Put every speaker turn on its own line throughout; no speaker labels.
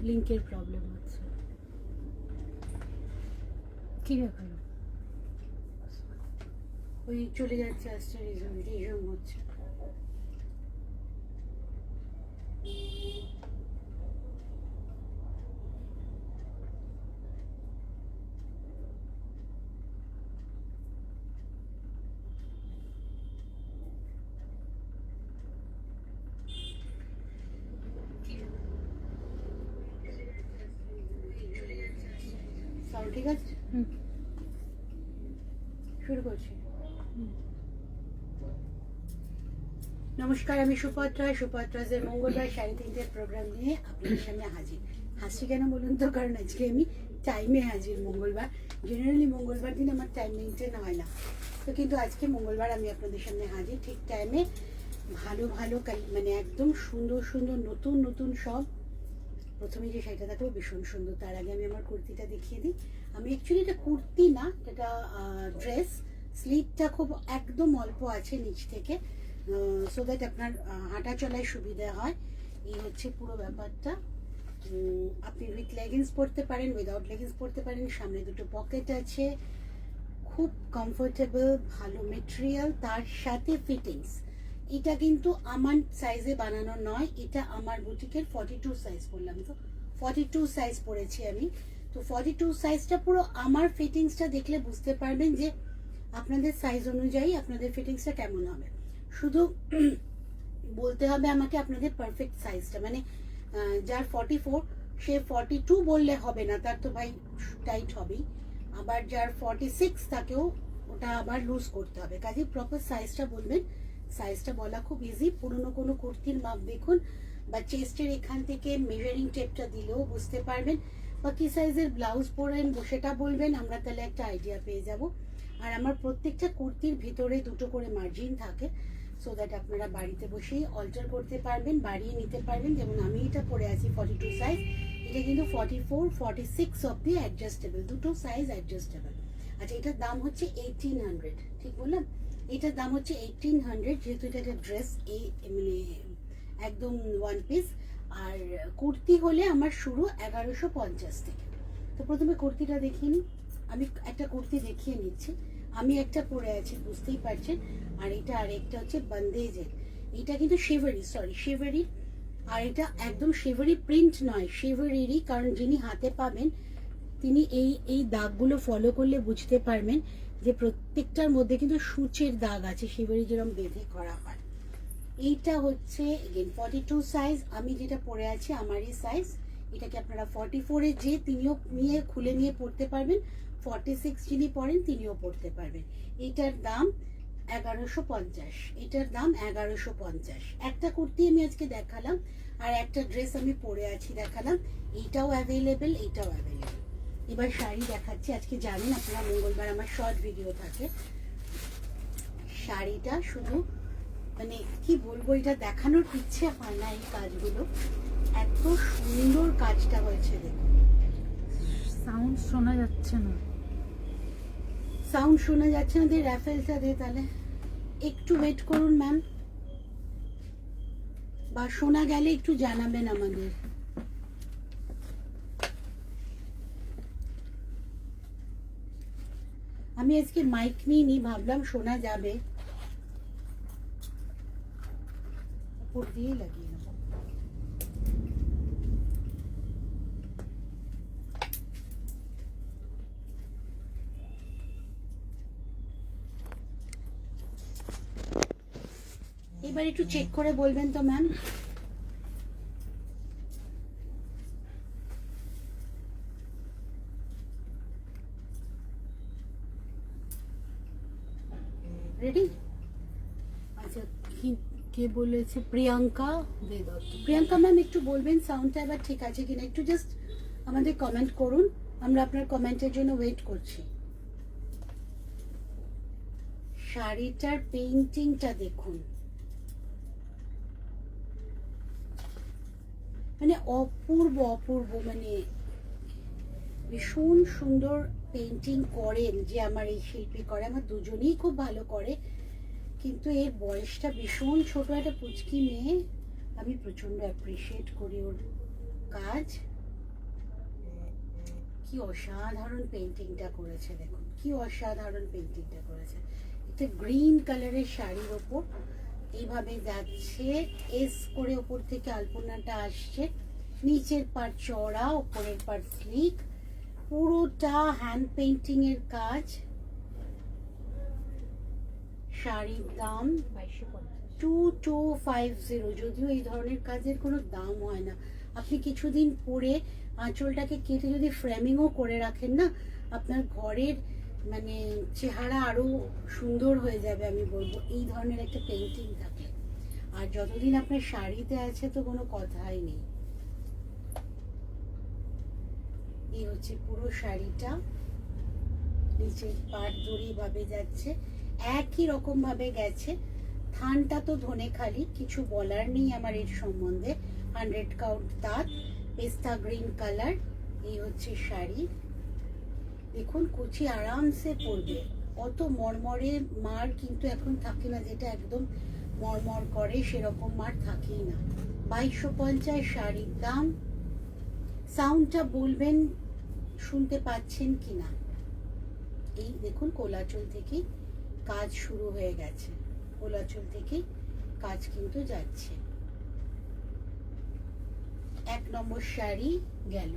লিংকের problem হচ্ছে। কি ব্যাপার? ওই চলে যাচ্ছে, আসছে, রিজম হচ্ছে। ঠিক আছে, শুরু করছি। নমস্কার, আমি সুপত্রাজের মঙ্গলবার 3:30 প্রোগ্রাম নিয়ে আপনাদের সামনে হাজির। হাসি কেন বলুন তো, কারণ আজকে আমি টাইমে হাজির। মঙ্গলবার, জেনারেলি মঙ্গলবার দিন আমার টাইম মেনটেন হয় না, তো কিন্তু আজকে মঙ্গলবার আমি আপনাদের সামনে হাজির ঠিক টাইমে। ভালো ভালো মানে একদম সুন্দর সুন্দর নতুন নতুন সব। প্রথমে যে শাড়িটা দেখো ভীষণ সুন্দর, তার আগে আমি আমার কুর্তিটা দেখিয়ে দিই। আমি অ্যাকচুয়ালি এটা কুর্তি না, এটা ড্রেস। স্লিভটা খুব একদম অল্প আছে নিচ থেকে, সো দ্যাট আপনার হাঁটা চলায় সুবিধা হয়। এই হচ্ছে পুরো ব্যাপারটা। আপনি উইথ লেগিংস পরতে পারেন, উইদাউট লেগিংস পরতে পারেন। সামনে দুটো পকেট আছে, খুব কমফোর্টেবল, ভালো মেটেরিয়াল, তার সাথে ফিটিংস। এটা কিন্তু আমার সাইজে বানানো নয়, এটা আমার বুটিকের 42 সাইজ বললাম তো, 42 সাইজ পরেছি আমি। তো 42 সাইজটা পুরো আমার। ফিটিংসটা দেখলে বুঝতে পারবেন যে আপনাদের সাইজ অনুযায়ী আপনাদের ফিটিংসটা কেমন হবে। শুধু বলতে হবে আমাকে আপনাদের পারফেক্ট সাইজটা, মানে যার 44 সে 42 বললে হবে না, তার তো ভাই টাইট হবেই। আবার যার 46 তাকেও ওটা আবার লুজ করতে হবে, কাজে প্রপার সাইজটা বলবেন। সাইজটা বলা খুব ইজি। পুরনো কোনো কুর্তির মাপ দেখুন, বা চেস্টের এখান থেকে মেজারিং টেপটা দিলেও বুঝতে পারবেন, বা কি সাইজের ব্লাউজ পরেন সেটা বলবেন, আমরা তাহলে একটা আইডিয়া পেয়ে যাব। আর আমার প্রত্যেকটা কুর্তির ভিতরে দুটো করে মার্জিন থাকে, সো দ্যাট আপনারা বাড়িতে বসেই অল্টার করতে পারবেন, বাড়িয়ে নিতে পারবেন। যেমন আমি এটা পরে আছি 42 সাইজ, এটা কিন্তু 44, 46 অব্দি অ্যাডজাস্টেবল, দুটো সাইজ অ্যাডজাস্টেবল। আচ্ছা, এটার দাম হচ্ছে 1800, ঠিক বললাম? এটার দাম হচ্ছে 1800, যেহেতু এটা একটা ড্রেস, এই মানে একদম ওয়ান পিস। আর কুর্তি হলে আমার শুরু 1150 থেকে। তো প্রথমে কুর্তিটা দেখিনি, আমি একটা কুর্তি দেখিয়ে নিচ্ছি। আমি একটা পরে আছি, বুঝতেই পারছেন। আর এটা আরেকটা হচ্ছে বন্দেজের, এটা কিন্তু শিভারি। আর এটা একদম শিভারি প্রিন্ট নয়, শিভারিরই, কারণ যিনি হাতে পাবেন তিনি এই দাগগুলো ফলো করলে বুঝতে পারবেন যে প্রত্যেকটার মধ্যে কিন্তু সূচের দাগ আছে, শিভারি যেরকম বেঁধে করা হয়। এইটা হচ্ছে এগেন 42 সাইজ, আমি যেটা পরে আছি আমারই সাইজ। এটাকে আপনারা 44-এ যে তিনিও নিয়ে খুলে নিয়ে পড়তে পারবেন, 46 যিনি পরেন তিনিও পড়তে পারবেন। এটার দাম 1150, এটার দাম 1150। একটা কুর্তি আমি আজকে দেখালাম, আর একটা ড্রেস আমি পরে আছি দেখালাম, এইটাও অ্যাভেলেবেল, এইটাও অ্যাভেলেবেল। এবার শাড়ি দেখাচ্ছি। আজকে জানেন আপনারা মঙ্গলবার আমার শর্ট ভিডিও থাকে। শাড়িটা শুধু মানে কি বলবো, এটা দেখানোর ইচ্ছে হয় না। এই কাজগুলো এত সুন্দর কাজটা হয়েছে, দেখুন।
সাউন্ড শোনা যাচ্ছে না,
সাউন্ড শোনা যাচ্ছে না, দিয়ে র্যাফেলটা দে তাহলে। একটু ওয়েট করুন ম্যাম, বা শোনা গেলে একটু জানাবেন আমাদের। আমি আজকে মাইক নিইনি, ভাবলাম শোনা যাবে, উপর দিয়ে লাগিয়ে নেব। এবার একটু চেক করে বলবেন তো ম্যাম। রেডি? আচ্ছা, কে বলেছে? প্রিয়াঙ্কা দে দত্ত। প্রিয়াঙ্কা ম্যাম একটু বলবেন সাউন্ডটা এবার ঠিক আছে কিনা, একটু জাস্ট আমাদের কমেন্ট করুন, আমরা আপনার কমেন্টের জন্য ওয়েট করছি। শাড়িটার পেইন্টিংটা দেখুন, মানে অপূর্ব অপূর্ব, মানে ভীষণ সুন্দর পেইন্টিং করেন যে আমার এই শিল্পী করে, আমার দুজনেই খুব ভালো করে, কিন্তু এর বয়সটা ভীষণ ছোট, একটা পুচকি মেয়ে। আমি প্রচন্ড অ্যাপ্রিসিয়েট করি ওর কাজ। কি অসাধারণ পেন্টিংটা করেছে, দেখুন কি অসাধারণ পেন্টিংটা করেছে। এটা গ্রিন কালারের শাড়ির ওপর এইভাবে যাচ্ছে, এস করে ওপর থেকে আলপনাটা আসছে, নিচের পার্ট চড়া, ওপরের পার্ট স্লিক, পুরোটা হ্যান্ড পেন্টিং এর কাজ। শাড়ির দাম 2250। যদিও এই ধরনের কাজের কোনো দাম হয় না, আপনি কিছুদিন পরে আঁচলটাকে কেটে যদি ফ্রেমিংও করে রাখেন না, আপনার ঘরের মানে চেহারা আরো সুন্দর হয়ে যাবে আমি বলবো, এই ধরনের একটা পেন্টিং থাকলে। আর যতদিন আপনার শাড়িতে আছে তো কোনো কথাই নেই। এই হচ্ছে পুরো শাড়িটা, নিচের পাট দড়ি ভাবে যাচ্ছে, একই রকম ভাবে গেছে। থানটা তো ধনেখালি, কিছু বলার নেই আমার এর সম্বন্ধে। 100 কাউন্ট তাঁত, পেস্তা গ্রিন কালার। এই হচ্ছে শাড়ি, দেখুন কুচি আরামসে পরবে, অত মরমরে মার কিন্তু এখন থাকে না, যেটা একদম মরমর করে সেরকম মার থাকেই না। 2250 শাড়ির দাম। সাউন্ডটা বলবেন শুনতে পাচ্ছেন কিনা। এই দেখুন কোলাচল থেকে কাজ শুরু হয়ে গেছে, কোলাচল থেকে কাজ কিন্তু যাচ্ছে। 1 নম্বর শাড়ি গেল।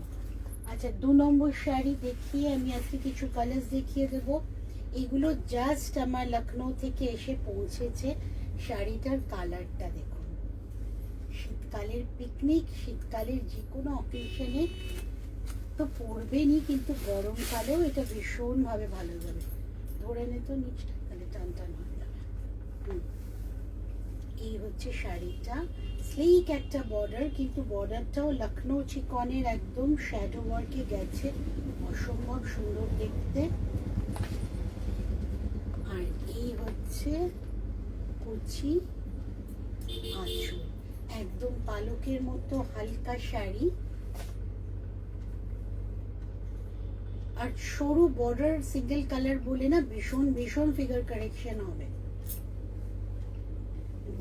আচ্ছা 2 নম্বর শাড়ি দেখিয়ে আমি আজকে কিছু কালার্স দেখিয়ে দেব। এগুলো জাস্ট আমার লখনৌ থেকে এসে পৌঁছেছে। শাড়িটার কালারটা দেখুন, শীতকালের পিকনিক, শীতকালের যে কোনো অকেশনে তো পরবেনই, কিন্তু গরমকালেও এটা ভীষণভাবে ভালো যাবে। ধরে নে তো নিচটা, তাহলে টান টান হয়ে যাবে। এই হচ্ছে শাড়িটা, স্লিক একটা বর্ডার, কিন্তু বর্ডারটাও লখনৌ চিকনের একদম শ্যাডো ওয়ার্কে গেছে, অসম্ভব সুন্দর দেখতে। আর এই হচ্ছে কুচি আঁচল, একদম পালকের মতো হালকা শাড়ি, আর সরু বর্ডার, সিঙ্গেল কালার বলে না, ভীষণ ভীষণ ফিগার কারেকশন হবে।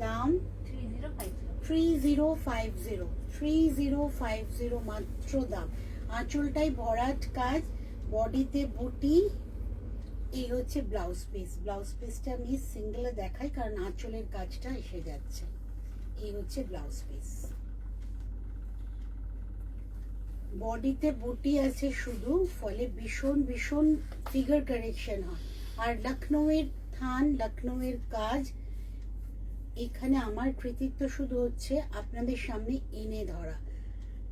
দাম 3050 মাত্র দাম। আঁচলটাই ভরাট কাজ, বডিতে বুটি। এই হচ্ছে ব্লাউজ পিস, ব্লাউজ পিসটা আমি সিঙ্গেলে দেখাই কারণ আঁচলের কাজটা এসে যাচ্ছে। এই হচ্ছে ব্লাউজ পিস, বডিতে বুটি আছে শুধু, ফলে ভীষণ ভীষণ ফিগার কারেকশন হয়। আর লখনৌয়ের থান, লখনৌয়ের কাজ, এখানে আমার কৃতিত্ব শুধু হচ্ছে আপনাদের সামনে এনে ধরা।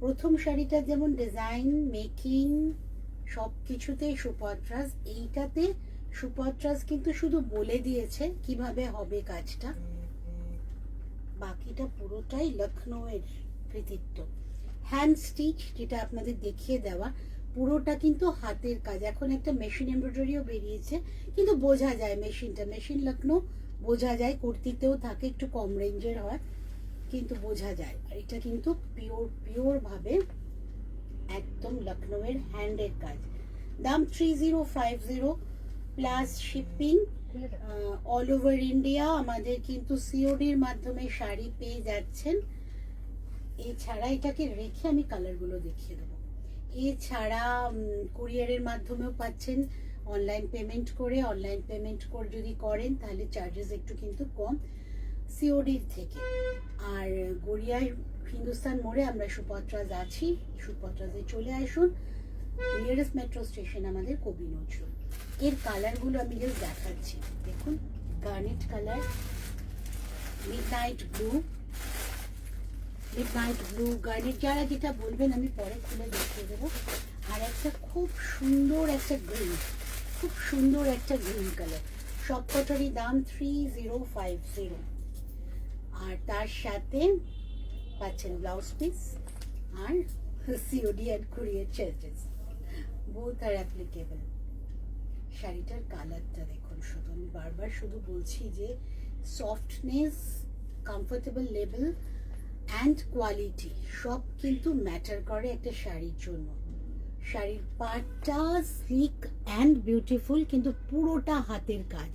প্রথম শাড়িটা যেমন ডিজাইন, মেকিং সব কিছুতেই সুপত্রাস, এইটাতে সুপত্রাস কিন্তু শুধু বলে দিয়েছে কিভাবে হবে কাজটা, বাকিটা পুরোটাই লখনৌয়ের কৃতিত্ব। হ্যান্ড স্টিচ যেটা আপনাদের দেখিয়ে দেওয়া, পুরোটা কিন্তু হাতের কাজ। এখন একটা মেশিন এমব্রয়ডারিও বেরিয়েছে, কিন্তু বোঝা যায় মেশিনটা, মেশিন লখনৌ বোঝা যায়, কুর্তিতেও থাকে, একটু কম রেঞ্জের হয় কিন্তু বোঝা যায়। আর এটা কিন্তু পিওর ভাবে একদম লখনৌয়ের হ্যান্ডের কাজ। দাম 3050 plus shipping all over India. আমাদের কিন্তু সিওডির মাধ্যমে শাড়ি পেয়ে যাচ্ছেন। এছাড়া এটাকে রেখে আমি কালারগুলো দেখিয়ে দেবো। এছাড়া কুরিয়ারের মাধ্যমেও পাচ্ছেন, অনলাইন পেমেন্ট করে, অনলাইন পেমেন্ট করে যদি করেন তাহলে চার্জেস একটু কিন্তু কম সিওডির থেকে। আর গড়িয়ার হিন্দুস্তান মোড়ে আমরা সুপত্রাজ আছি, সুপত্রাজে চলে আসুন। নিয়ারেস্ট মেট্রো স্টেশন আমাদের কবি নজরুল। এর কালারগুলো আমি জাস্ট দেখাচ্ছি, দেখুন garnet colour, midnight blue, midnight blue garnet, যারা যেটা বলবেন আমি পরে খুলে দেখিয়ে দেবো। আর একটা খুব সুন্দর একটা গ্রিন, খুব সুন্দর একটা গ্রিন কালার। সবকটারই দাম 3050। আর তার সাথে পাচ্ছেন ব্লাউজ পিস আর COD and courier charges, both আর অ্যাপ্লিকেবল। শাড়িটার কালারটা দেখুন, শুধু আমি বারবার শুধু বলছি যে softness, comfortable level and quality সব কিন্তু ম্যাটার করে একটা শাড়ির জন্য। শাড়ির পাটটা স্লিক অ্যান্ড বিউটিফুল, কিন্তু পুরোটা হাতের কাজ,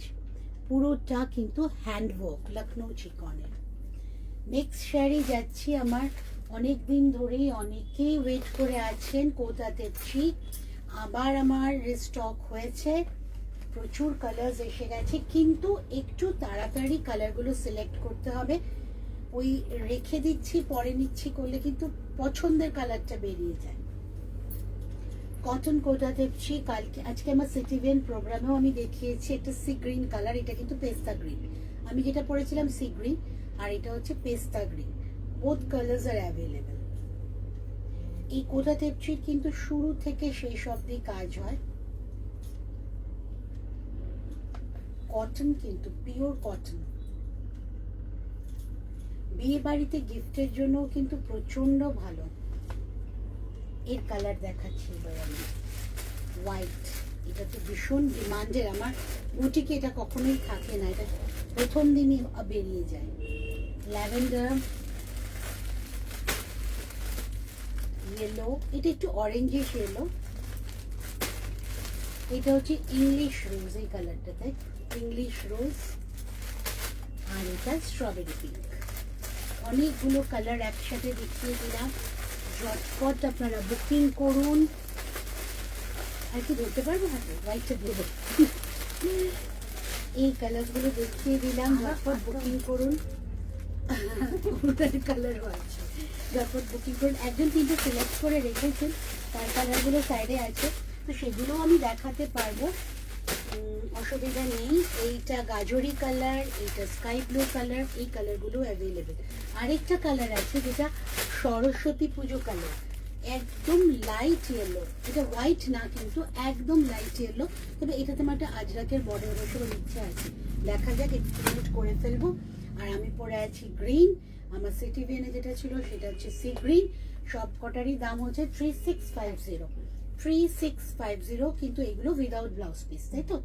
পুরোটা কিন্তু হ্যান্ডওয়ার্ক লখনৌ চিকনের। নেক্সট শাড়ি যাচ্ছি আমার অনেক দিন ধরেই অনেকেই ওয়েট করে আছেন, কোটাতে থ্রি আবার আমার রিস্টক হয়েছে, প্রচুর কালার্স এসে গেছে, কিন্তু একটু তাড়াতাড়ি কালারগুলো সিলেক্ট করতে হবে। ওই রেখে দিচ্ছি পরে নিচ্ছি করলে কিন্তু পছন্দের কালারটা বেরিয়ে যায়। কটন কোটা দেখছি কালকে, আজকে আমার সিটিভিয়ান প্রোগ্রামেও আমি দেখিয়েছি একটা সি গ্রিন কালার, এটা কিন্তু পেস্তা গ্রিন। আমি যেটা পরেছিলাম সি গ্রিন, আর এটা হচ্ছে পেস্তা গ্রিন। বোথ কালার্স আর অ্যাভেলেবেল। এই কোটা টেপচির কিন্তু শুরু থেকে শেষ অবধি কাজ হয়। কটন, কিন্তু পিওর কটন। বিয়ে বাড়িতে গিফটের জন্য কিন্তু প্রচন্ড ভালো। এর কালার দেখাচ্ছি এবার আমি, হোয়াইট। এটা তো ভীষণ ডিমান্ডের, আমার বুটিকে এটা কখনোই থাকে না, এটা প্রথম দিনই বেরিয়ে যায়। ল্যাভেন্ডার, ইয়েলো, এটা একটু অরেঞ্জিশ ইয়েলো। এটা হচ্ছে ইংলিশ রোজ, এই কালারটাতে ইংলিশ রোজ। আর এটা স্ট্রবেরি পিঙ্ক। অনেকগুলো কালার একসাথে দেখিয়ে দিলাম, ঝটপট আপনারা বুকিং করুন। আর কি ধরতে পারবো হাতে, হোয়াইটটা দেবো। এই কালারগুলো দেখিয়ে দিলাম, ঝটপট বুকিং করুন। কালার আছে, ঝটপট বুকিং করুন। একজন কিন্তু সিলেক্ট করে রেখেছেন, তার কালারগুলো সাইডে আছে, তো সেগুলো আমি দেখাতে পারবো, অসুবিধা নেই। এইটা গাজরি কালার, এইটা স্কাই ব্লু কালার, এই কালারগুলো অ্যাভেলেবেল। আরেকটা কালার আছে যেটা সরস্বতী পুজো কালার, একদম লাইট ইয়েলো। এটা হোয়াইট না, কিন্তু একদম লাইট ইয়েলো। তবে এটাতে আমার একটা আজরাকের বর্ডার বসানোর ইচ্ছা আছে, দেখা যাক, এক্সপেরিমেন্ট করে ফেলবো। আর আমি পরে আছি গ্রিন, আমার সিটিভিয়ানে যেটা ছিল সেটা হচ্ছে সি গ্রিন। সব কটারই দাম হচ্ছে 3650, কিন্তু এগুলো উইদাউট ব্লাউজ পিস, তাই তো?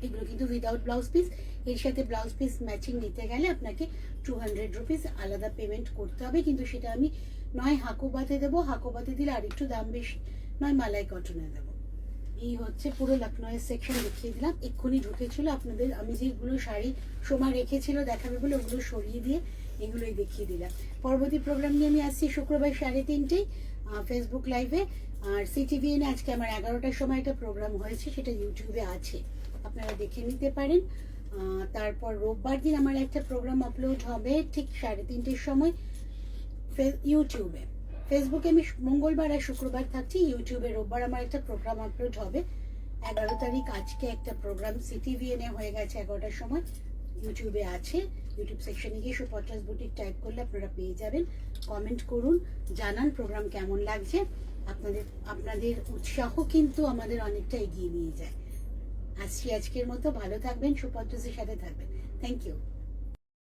এগুলো কিন্তু উইদাউট ব্লাউজ পিস। এর সাথে ব্লাউজ পিস ম্যাচিং নিতে গেলে আপনাকে 200 রুপিস আলাদা পেমেন্ট করতে হবে, কিন্তু সেটা আমি নয় হাকোবাতে দেবো, হাকোবাতে দিলে আর একটু দাম বেশি, নয় মালাই কটনে দেবো। এই হচ্ছে পুরো লখনউয়ের সেকশন দেখিয়ে দিলাম। এক্ষুনি ঢুকেছিল আপনাদের, আমি যেগুলো শাড়ি সময় রেখেছিল দেখাবে বলে ওগুলো সরিয়ে দিয়ে এগুলোই দেখিয়ে দিলাম। পরবর্তী প্রোগ্রাম নিয়ে আমি আসছি শুক্রবার 3:30টায় ফেসবুক লাইভে। আর সিটিভিএনে আজকে আমার 11টার সময় একটা প্রোগ্রাম হয়েছে, সেটা ইউটিউবে আছে, আপনারা দেখে নিতে পারেন। তারপর রোববার দিন আমার একটা প্রোগ্রাম আপলোড হবে ঠিক 3:30টার সময় ইউটিউবে। ফেসবুকে আমি মঙ্গলবার আর শুক্রবার থাকছি, ইউটিউবে রোববার আমার একটা প্রোগ্রাম আপলোড হবে। 11 তারিখ আজকে একটা প্রোগ্রাম সিটিভিএনে হয়ে গেছে 11টার সময়, ইউটিউবে আছে। ইউটিউব সেকশনে গিয়ে সুপত্রাস বুটিক টাইপ করলে আপনারা পেয়ে যাবেন। কমেন্ট করুন, জানান প্রোগ্রাম কেমন লাগছে। আপনাদের উৎসাহ কিন্তু আমাদের অনেকটা এগিয়ে নিয়ে যায়। আসছি আজকের মতো, ভালো থাকবেন, সুপত্রাসের সাথে থাকবেন। Thank you.